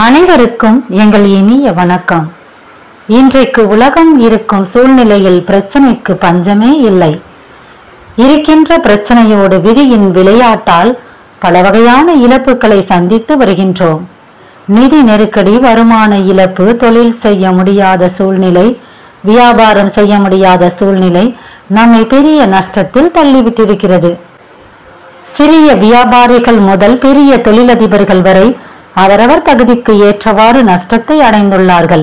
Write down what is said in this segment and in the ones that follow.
அனைவருக்கும் எங்கள் இனிய வணக்கம். இன்றைக்கு உலகம் இருக்கும் சூழ்நிலையில் பிரச்சனைக்கு பஞ்சமே இல்லை. இருக்கின்ற பிரச்சனையோடு விதியின் விளையாட்டால் பல வகையான இழப்புகளை சந்தித்து வருகின்றோம். நிதி நெருக்கடி, வருமான இழப்பு, தொழில் செய்ய முடியாத சூழ்நிலை, வியாபாரம் செய்ய முடியாத சூழ்நிலை நம்மை பெரிய நஷ்டத்தில் தள்ளிவிட்டிருக்கிறது. சிறிய வியாபாரிகள் முதல் பெரிய தொழிலதிபர்கள் வரை அவரவர் தகுதிக்கு ஏற்றவாறு நஷ்டத்தை அடைந்துள்ளார்கள்.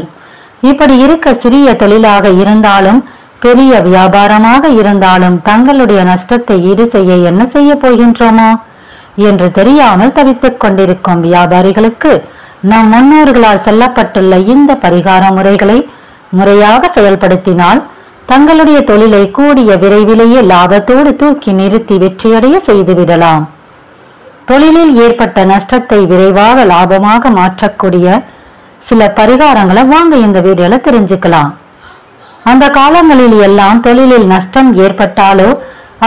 இப்படி இருக்க சிறிய தொழிலாக இருந்தாலும் பெரிய வியாபாரமாக இருந்தாலும் தங்களுடைய நஷ்டத்தை ஈடு செய்ய என்ன செய்ய போகின்றோமோ என்று தெரியாமல் தவித்துக் கொண்டிருக்கும் வியாபாரிகளுக்கு நம் முன்னோர்களால் சொல்லப்பட்டுள்ள இந்த பரிகார முறைகளை முறையாக செயல்படுத்தினால் தங்களுடைய தொழிலை கூடிய விரைவிலேயே லாபத்தோடு தூக்கி நிறுத்தி வெற்றியடைய செய்துவிடலாம். தொழிலில் ஏற்பட்ட நஷ்டத்தை விரைவாக லாபமாக மாற்றக்கூடிய சில பரிகாரங்களை வாங்க இந்த வீடியோல தெரிஞ்சுக்கலாம். அந்த காலங்களில் எல்லாம் தொழிலில் நஷ்டம் ஏற்பட்டாலோ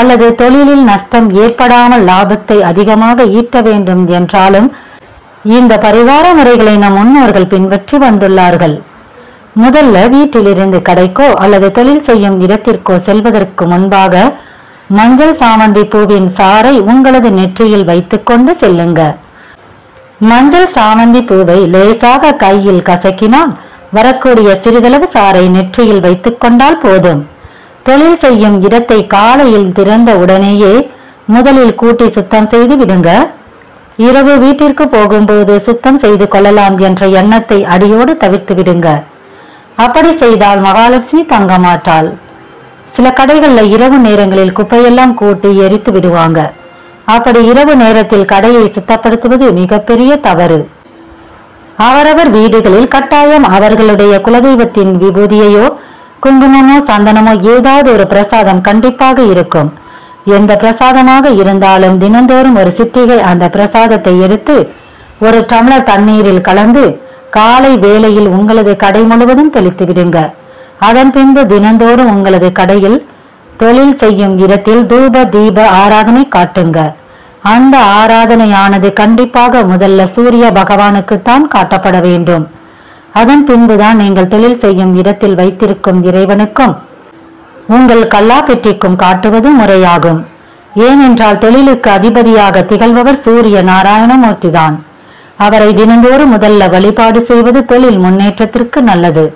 அல்லது தொழிலில் நஷ்டம் ஏற்படாமல் லாபத்தை அதிகமாக ஈட்ட வேண்டும் என்றாலும் இந்த பரிகார முறைகளை நம் முன்னோர்கள் பின்பற்றி வந்துள்ளார்கள். முதல்ல வீட்டிலிருந்து கடைக்கோ அல்லது தொழில் செய்யும் இடத்திற்கோ செல்வதற்கு முன்பாக மஞ்சள் சாமந்தி பூவின் சாறை உங்களது நெற்றியில் வைத்துக்கொண்டு செல்லுங்க. மஞ்சள் சாமந்தி பூவை லேசாக கையில் கசக்கினால் வரக்கூடிய சிறிதளவு சாறை நெற்றியில் வைத்துக் கொண்டால் போதும். தொழில் செய்யும் இடத்தை காலையில் திறந்த உடனேயே முதலில் கூட்டி சுத்தம் செய்து விடுங்க. இரவு வீட்டிற்கு போகும்போது சுத்தம் செய்து கொள்ளலாம் என்ற எண்ணத்தை அடியோடு தவிர்த்து விடுங்க. அப்படி செய்தால் மகாலட்சுமி தங்க மாட்டாள். சில கடைகள்ல இரவு நேரங்களில் குப்பையெல்லாம் கூட்டி எரித்து விடுவாங்க. அப்படி இரவு நேரத்தில் கடையை சுத்தப்படுத்துவது மிகப்பெரிய தவறு. அவரவர் வீடுகளில் கட்டாயம் அவர்களுடைய குலதெய்வத்தின் விபூதியையோ குங்குமமோ சந்தனமோ ஏதாவது ஒரு பிரசாதம் கண்டிப்பாக இருக்கும். எந்த பிரசாதமாக இருந்தாலும் தினந்தோறும் ஒரு சிட்டிகை அந்த பிரசாதத்தை எடுத்து ஒரு டம்ளர் தண்ணீரில் கலந்து காலை வேளையில் உங்களது கடை முழுவதும் தெளித்து விடுங்க. அதன் பின்பு தினந்தோறும் உங்களது கடையில் தொழில் செய்யும் இடத்தில் தூப தீப ஆராதனை காட்டுங்க. அந்த ஆராதனையானது கண்டிப்பாக முதல்ல சூரிய பகவானுக்குத்தான் காட்டப்பட வேண்டும். அதன் பின்புதான் நீங்கள் தொழில் செய்யும் இடத்தில் வைத்திருக்கும் இறைவனுக்கும் உங்கள் கல்லா பெட்டிக்கும் காட்டுவது முறையாகும். ஏனென்றால் தொழிலுக்கு அதிபதியாக திகழ்பவர் சூரிய நாராயணமூர்த்தி தான். அவரை தினந்தோறும் முதல்ல வழிபாடு செய்வது தொழில் முன்னேற்றத்திற்கு நல்லது.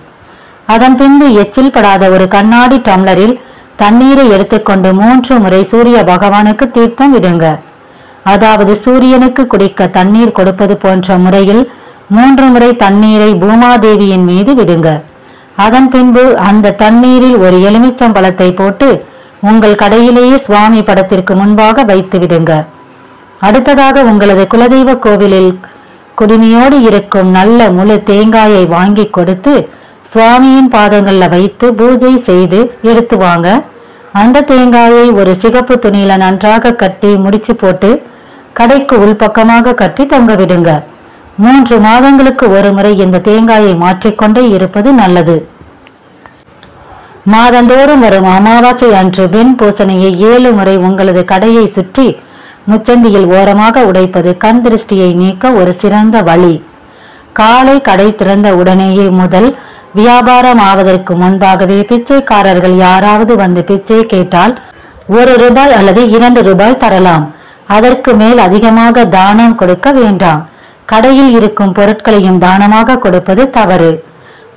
அதன் பின்பு எச்சில் படாத ஒரு கண்ணாடி டம்ளரில் தண்ணீரை எடுத்துக்கொண்டு 3 முறை சூரிய பகவானுக்கு தீர்த்தம் விடுங்க. அதாவது சூரியனுக்கு குடிக்க தண்ணீர் கொடுப்பது போன்ற முறையில் 3 முறை தண்ணீரை பூமாதேவியின் மீது விடுங்க. அதன் பின்பு அந்த தண்ணீரில் ஒரு எலுமிச்சம்பழத்தை போட்டு உங்கள் கடையிலேயே சுவாமி படத்திற்கு முன்பாக வைத்து விடுங்க. அடுத்ததாக உங்களது குலதெய்வ கோவிலில் குடுமையோடு இருக்கும் நல்ல முழு தேங்காயை வாங்கி கொடுத்து சுவாமியின் பாதங்கள்ல வைத்து பூஜை செய்து எடுத்து வாங்க. அந்த தேங்காயை ஒரு சிகப்பு துணியில நன்றாக கட்டி முடிச்சு போட்டு கடைக்கு உள்பக்கமாக கட்டி தொங்க விடுங்க. 3 மாதங்களுக்கு ஒரு முறை இந்த தேங்காயை மாற்றிக்கொண்டே இருப்பது நல்லது. மாதந்தோறும் வரும் அமாவாசை அன்று வெண் பூசணியை 7 முறை உங்களது கடையை சுற்றி முச்சந்தியில் ஓரமாக உடைப்பது கண் திருஷ்டியை நீக்க ஒரு சிறந்த வழி. காலை கடை திறந்த உடனேயே முதல் வியாபாரம் ஆவதற்கு முன்பாகவே பிச்சைக்காரர்கள் யாராவது வந்து பிச்சை கேட்டால் 1 ரூபாய் அல்லது 2 ரூபாய் தரலாம். அதற்கு மேல் அதிகமாக தானம் கொடுக்க வேண்டாம். கடையில் இருக்கும் பொருட்களையும் தானமாக கொடுப்பது தவறு.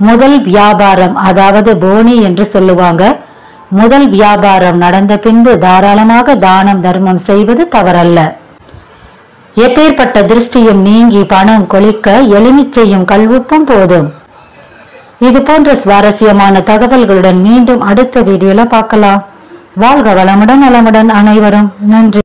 முதல் வியாபாரம், அதாவது போனி என்று சொல்லுவாங்க, முதல் வியாபாரம் நடந்த பின்பு தாராளமாக தானம் தர்மம் செய்வது தவறல்ல. எப்பேற்பட்ட திருஷ்டியும் நீங்கி பணம் கொளிக்க எலுமிச்சையும் கல்வுப்பும் போதும். இது போன்ற சுவாரஸ்யமான தகவல்களுடன் மீண்டும் அடுத்த வீடியோல பார்க்கலாம். வாழ்க வளமுடன் நலமுடன் அனைவரும். நன்றி.